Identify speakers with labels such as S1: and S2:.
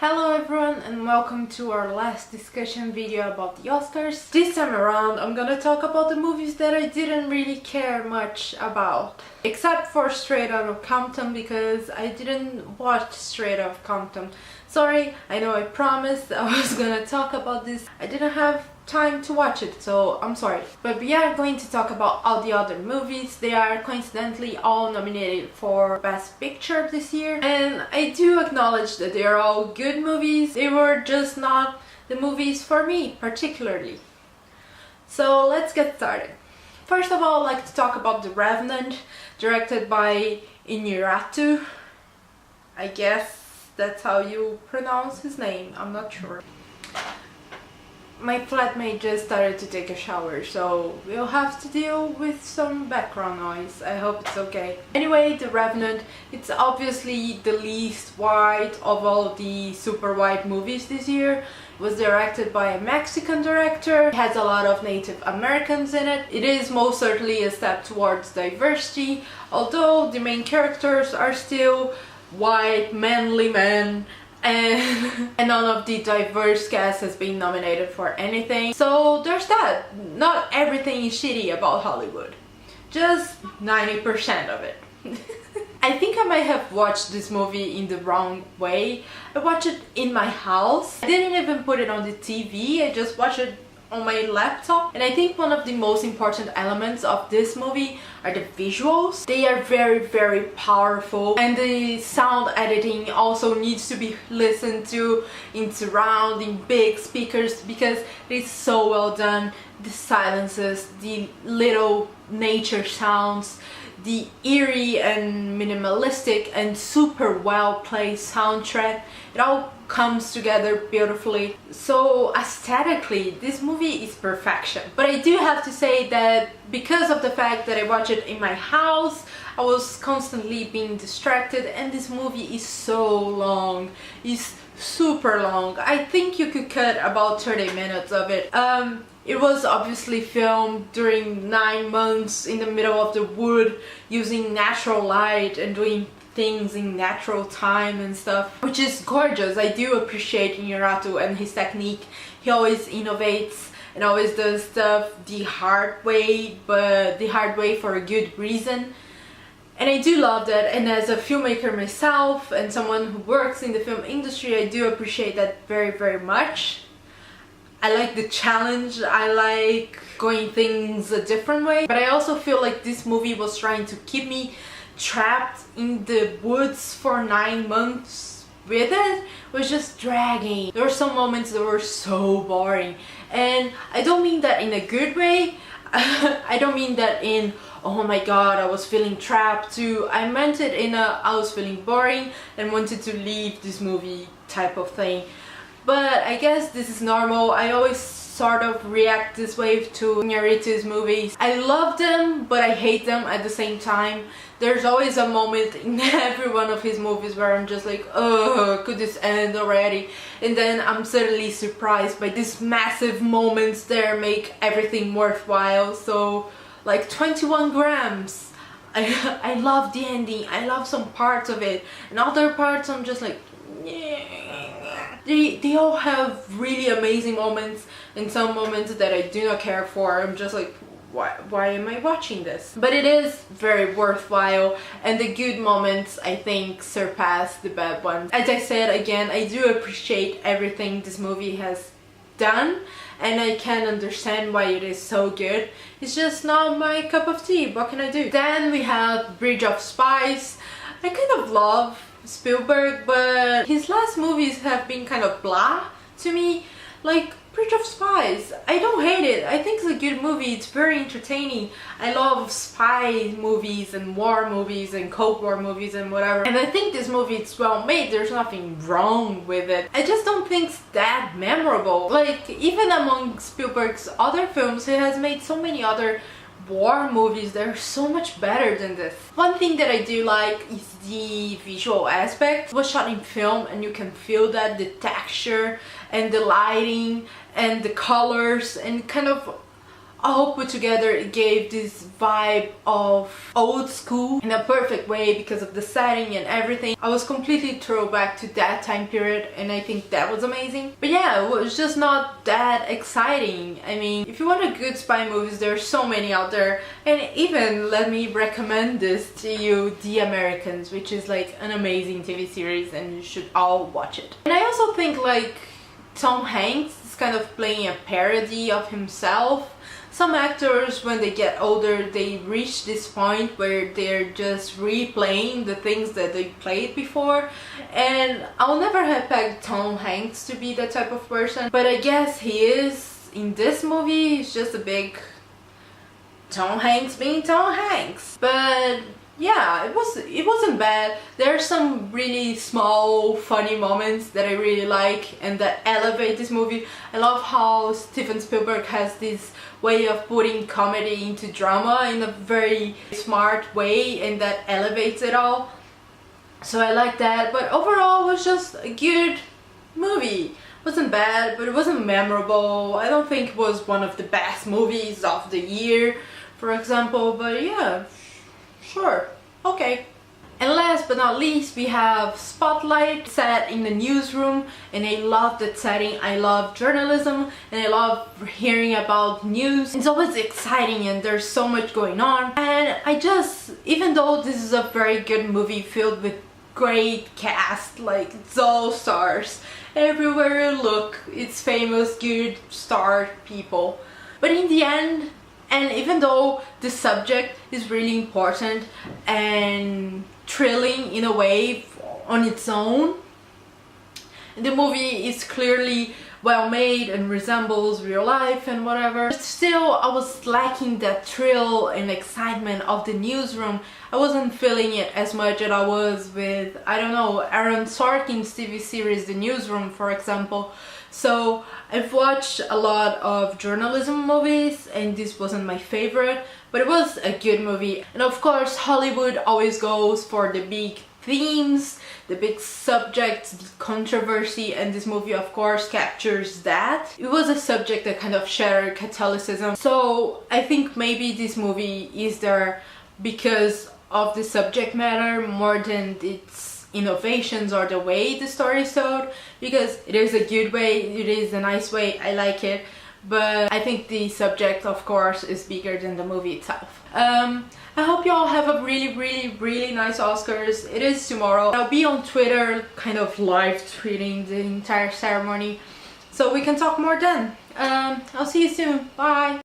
S1: Hello everyone and welcome to our last discussion video about the Oscars. This time around I'm gonna talk about the movies that I didn't really care much about. Except for Straight Outta Compton, because I didn't watch Straight Outta Compton. Sorry, I know I promised I was gonna talk about this. I didn't have time to watch it, so I'm sorry. But we are going to talk about all the other movies. They are coincidentally all nominated for Best Picture this year. And I do acknowledge that they are all good movies. They were just not the movies for me, particularly. So let's get started. First of all, I'd like to talk about The Revenant, directed by Inarritu. I guess that's how you pronounce his name, I'm not sure. My flatmate just started to take a shower, so we'll have to deal with some background noise. I hope it's okay. Anyway, The Revenant, it's obviously the least white of all the super white movies this year. It was directed by a Mexican director. It has a lot of Native Americans in it. It is most certainly a step towards diversity, although the main characters are still white, manly men. And none of the diverse cast has been nominated for anything. So there's that. Not everything is shitty about Hollywood. Just 90% of it. I think I might have watched this movie in the wrong way. I watched it in my house. I didn't even put it on the TV. I just watched it on my laptop. And I think one of the most important elements of this movie are the visuals. They are very powerful, and the sound editing also needs to be listened to in surround, in big speakers, because it's so well done. The silences, the little nature sounds, the eerie and minimalistic and super well placed soundtrack, it all comes together beautifully. So aesthetically, this movie is perfection. But I do have to say that because of the fact that I watched it in my house, I was constantly being distracted, and this movie is so long. It's super long. I think you could cut about 30 minutes of it. It was obviously filmed during 9 months in the middle of the wood, using natural light and doing things in natural time and stuff, which is gorgeous. I do appreciate Inarritu and his technique. He always innovates and always does stuff the hard way, but the hard way for a good reason. And I do love that, and as a filmmaker myself and someone who works in the film industry, I do appreciate that very much. I like the challenge, I like going things a different way, but I also feel like this movie was trying to keep me trapped in the woods for 9 months with it. It was just dragging. There were some moments that were so boring, and I don't mean that in a good way. I don't mean that in, oh my god, I was feeling trapped too. I meant it in a, I was feeling boring and wanted to leave this movie type of thing. But I guess this is normal. I always sort of react this way to Inarritu's movies. I love them, but I hate them at the same time. There's always a moment in every one of his movies where I'm just like, oh, could this end already? And then I'm suddenly surprised by these massive moments that make everything worthwhile. So, like 21 grams. I love the ending. I love some parts of it. And other parts I'm just like, yeah. They all have really amazing moments, and some moments that I do not care for. I'm just like, why am I watching this? But it is very worthwhile, and the good moments I think surpass the bad ones. As I said again, I do appreciate everything this movie has done, and I can understand why it is so good. It's just not my cup of tea. What can I do? Then we have Bridge of Spies. I kind of love Spielberg, but his last movies have been kind of blah to me. Like Bridge of Spies, I don't hate it. I think it's a good movie. It's very entertaining. I love spy movies and war movies and Cold War movies and whatever. And I think this movie is well made. There's nothing wrong with it. I just don't think it's that memorable. Like, even among Spielberg's other films, he has made so many other war movies that are so much better than this. One thing that I do like is the visual aspect. It was shot in film, and you can feel that, the texture and the lighting and the colors, and kind of all put together, it gave this vibe of old school in a perfect way because of the setting and everything. I was completely thrown back to that time period, and I think that was amazing. But yeah, it was just not that exciting. I mean, if you want a good spy movies, there's so many out there. And even let me recommend this to you, The Americans, which is like an amazing TV series and you should all watch it. And I also think like Tom Hanks is kind of playing a parody of himself. Some actors, when they get older, they reach this point where they're just replaying the things that they played before. And I'll never have pegged Tom Hanks to be that type of person, but I guess he is in this movie. He's just a big Tom Hanks being Tom Hanks. But yeah, it wasn't bad. There are some really small funny moments that I really like and that elevate this movie. I love how Steven Spielberg has this way of putting comedy into drama in a very smart way, and that elevates it all. So I like that. But overall it was just a good movie. It wasn't bad, but it wasn't memorable. I don't think it was one of the best movies of the year, for example, but yeah, sure, okay. And last but not least, we have Spotlight, set in the newsroom, and I love that setting. I love journalism and I love hearing about news. It's always exciting and there's so much going on. And I just, even though this is a very good movie filled with great cast, like it's all stars, everywhere you look, it's famous, good star people. But in the end, and even though the subject is really important and thrilling in a way on its own, the movie is clearly well made and resembles real life and whatever, but still I was lacking that thrill and excitement of the newsroom. I wasn't feeling it as much as I was with, I don't know, Aaron Sorkin's TV series The Newsroom, for example. So I've watched a lot of journalism movies and this wasn't my favorite, but it was a good movie. And of course Hollywood always goes for the big themes, the big subjects, the controversy, and this movie of course captures that. It was a subject that kind of shattered Catholicism, so I think maybe this movie is there because of the subject matter more than its innovations or the way the story is told, because it is a good way, it is a nice way, I like it, but I think the subject of course is bigger than the movie itself. I hope you all have a really nice Oscars. It is tomorrow. I'll be on Twitter kind of live tweeting the entire ceremony, so we can talk more then. I'll see you soon. Bye!